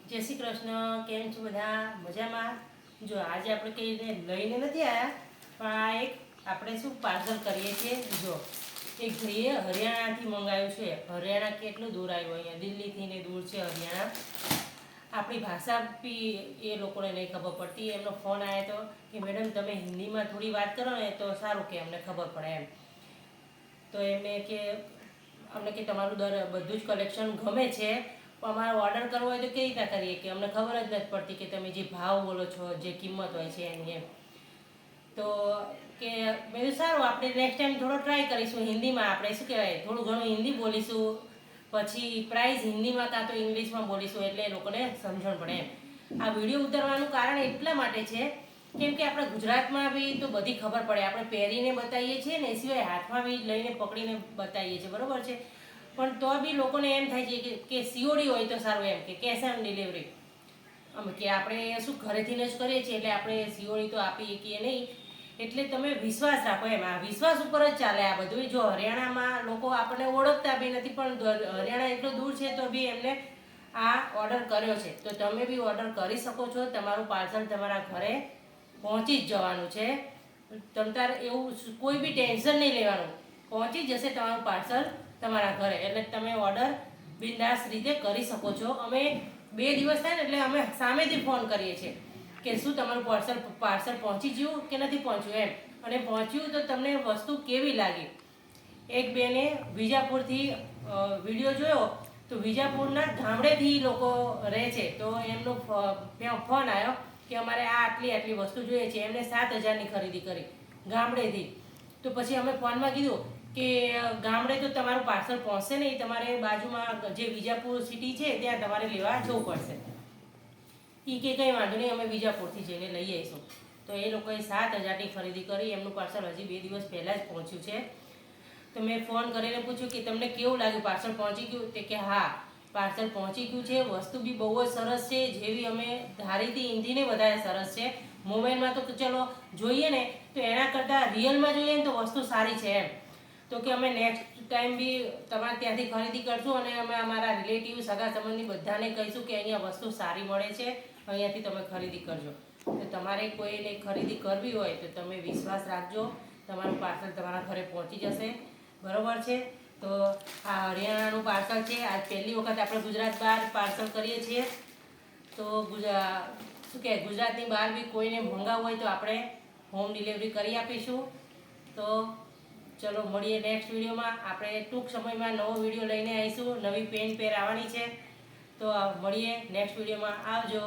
જય શ્રી કૃષ્ણ. કેમ છો બધા? મજામાં? જો આજે આપણે કંઈને લઈને નથી આવ્યા, પણ આ એક આપણે શું પાર્સલ કરીએ છીએ. જો એક ભાઈએ હરિયાણાથી મંગાવ્યું છે. હરિયાણા કેટલું દૂર આવ્યું, અહીંયા દિલ્હીથી ને દૂર છે હરિયાણા. આપણી ભાષા બી એ લોકોને નહીં ખબર પડતી. એમનો ફોન આવ્યો હતો કે મેડમ તમે હિન્દીમાં થોડી વાત કરો ને તો સારું, કે અમને ખબર પડે એમ. તો એમને કે અમને કે તમારું બધું જ કલેક્શન ગમે છે, પણ અમારે ઓર્ડર કરવો હોય તો કેવી રીતના કરીએ, કે અમને ખબર જ નથી પડતી કે તમે જે ભાવ બોલો છો, જે કિંમત હોય છે એની એમ. તો કે મેં સારું, આપણે નેક્સ્ટ ટાઈમ થોડો ટ્રાય કરીશું હિન્દીમાં. આપણે શું કહેવાય, થોડું ઘણું હિન્દી બોલીશું, પછી પ્રાઇસ હિન્દીમાં કાં તો ઇંગ્લિશમાં બોલીશું, એટલે એ લોકોને સમજણ પડે એમ. આ વિડીયો ઉતારવાનું કારણ એટલા માટે છે કેમ કે આપણે ગુજરાતમાં બી તો બધી ખબર પડે. આપણે પહેરીને બતાવીએ છીએ ને, એ સિવાય હાથમાં બી લઈને પકડીને બતાવીએ છીએ, બરાબર છે. પણ તો બી લોકોને એમ થાય છે કે સીઓડી હોય તો સારું, એમ કે કેશ ઓન ડિલિવરી. કે આપણે શું ઘરેથી જ કરીએ છીએ, એટલે આપણે સીઓડી તો આપી શકીએ નહીં. એટલે તમે વિશ્વાસ રાખો એમ. આ વિશ્વાસ ઉપર જ ચાલે આ બધું. જો હરિયાણામાં લોકો આપણને ઓળખતા બી નથી, પણ હરિયાણા એટલું દૂર છે તો બી એમને આ ઓર્ડર કર્યો છે. તો તમે બી ઓર્ડર કરી શકો છો. તમારું પાર્સલ તમારા ઘરે પહોંચી જ જવાનું છે. તમતાર એવું કોઈ બી ટેન્શન નહીં લેવાનું, પહોંચી જશે તમારું પાર્સલ તમારા ઘરે. એટલે તમે ઓર્ડર બિંદાસ રીતે કરી શકો છો. અમે 2 દિવસ થાય ને એટલે અમે સામેથી ફોન કરીએ છીએ કે શું તમારું પાર્સલ પહોંચી ગયું કે નથી પહોંચ્યું એમ. અને પહોંચ્યું તો તમને વસ્તુ કેવી લાગી. એક બેને વિજાપુરથી વિડીયો જોયો, તો વિજાપુરના ગામડેથી લોકો રહે છે. તો એમનો ફોન આવ્યો કે અમારે આ આટલી વસ્તુ જોઈએ છે. એમને 7,000ની ખરીદી કરી ગામડેથી. તો પછી અમે ફોનમાં કીધું કે ગામડે તો તમારું પાર્સલ પહોંચશે નહીં, તમારે બાજુમાં જે વિજાપુર સિટી છે ત્યાં તમારે લેવા જવું પડશે. એ કે કંઈ વાંધો નહીં, અમે વિજાપુરથી જઈને લઈ આવીશું. તો એ લોકોએ 7,000ની ખરીદી કરી. એમનું પાર્સલ હજી 2 દિવસ પહેલાં જ પહોંચ્યું છે. તો મેં ફોન કરીને પૂછ્યું કે તમને કેવું લાગ્યું, પાર્સલ પહોંચી ગયું? તે કે હા, પાર્સલ પહોંચી ગયું છે. વસ્તુ બી બહુ જ સરસ છે, જેવી અમે ધારી હતી એનથીને વધારે સરસ છે. મોબાઈલમાં તો ચલો જોઈએ ને, તો એના કરતાં રિયલમાં જોઈએ ને તો વસ્તુ સારી છે એમ. તો કે અમે નેક્સ્ટ ટાઈમ બી તમારે ત્યાંથી ખરીદી કરશું, અને અમે અમારા રિલેટિવ સગા સંબંધી બધાને કહીશું કે અહીંયા વસ્તુ સારી મળે છે, અહીંયાથી તમે ખરીદી કરજો. તો તમારે કોઈને ખરીદી કરવી હોય તો તમે વિશ્વાસ રાખજો, તમારું પાર્સલ તમારા ઘરે પહોંચી જશે, બરાબર છે. તો આ હરિયાણાનું પાર્સલ છે. આજ પહેલી વખત આપણે ગુજરાત બહાર પાર્સલ કરીએ છીએ. તો શું કહે, ગુજરાતની બહાર બી કોઈને મંગાવવું હોય તો આપણે હોમ ડિલિવરી કરી આપીશું. તો ચલો મળીએ નેક્સ્ટ વિડીયોમાં. આપણે ટૂંક સમયમાં નવો વિડીયો લઈને આવીશું. નવી પેન પેર આવવાની છે. તો મળીએ નેક્સ્ટ વિડીયોમાં. આવજો.